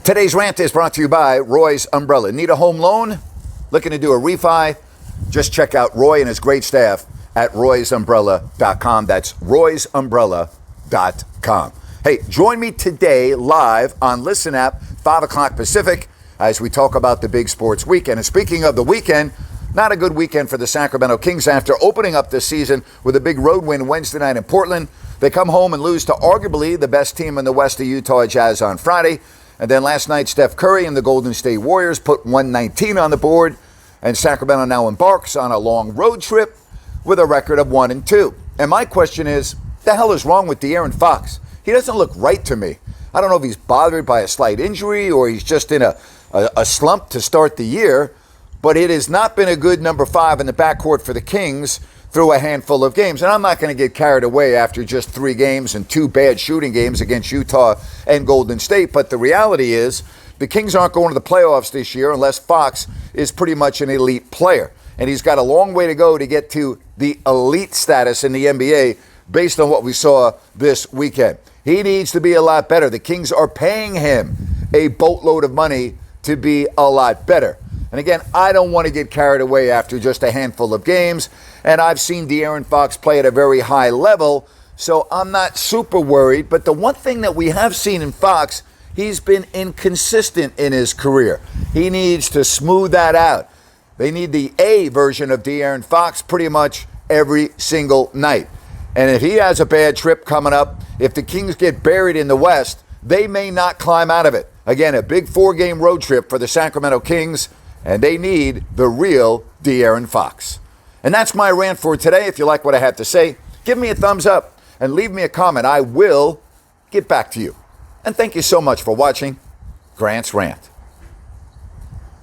Today's rant is brought to you by Roy's Umbrella. Need a home loan? Looking to do a refi? Just check out Roy and his great staff at roysumbrella.com. That's roysumbrella.com. Hey, join me today live on Listen App, 5 o'clock Pacific, as we talk about the big sports weekend. And speaking of the weekend, not a good weekend for the Sacramento Kings after opening up this season with a big road win Wednesday night in Portland. They come home and lose to arguably the best team in the West, the Utah Jazz, on Friday. And then last night, Steph Curry and the Golden State Warriors put 119 on the board. And Sacramento now embarks on a long road trip with a record of 1-2. And my question is, the hell is wrong with DeAaron Fox? He doesn't look right to me. I don't know if he's bothered by a slight injury or he's just in a slump to start the year. But it has not been a good number 5 in the backcourt for the Kings through a handful of games. And I'm not going to get carried away after just 3 games and 2 bad shooting games against Utah and Golden State. But the reality is the Kings aren't going to the playoffs this year unless Fox is pretty much an elite player. And he's got a long way to go to get to the elite status in the NBA based on what we saw this weekend. He needs to be a lot better. The Kings are paying him a boatload of money to be a lot better. And again, I don't want to get carried away after just a handful of games. And I've seen DeAaron Fox play at a very high level, so I'm not super worried. But the one thing that we have seen in Fox, he's been inconsistent in his career. He needs to smooth that out. They need the A version of DeAaron Fox pretty much every single night. And if he has a bad trip coming up, if the Kings get buried in the West, they may not climb out of it. Again, a big 4-game road trip for the Sacramento Kings, and they need the real DeAaron Fox. And that's my rant for today. If you like what I have to say, give me a thumbs up and leave me a comment. I will get back to you. And thank you so much for watching Grant's Rant.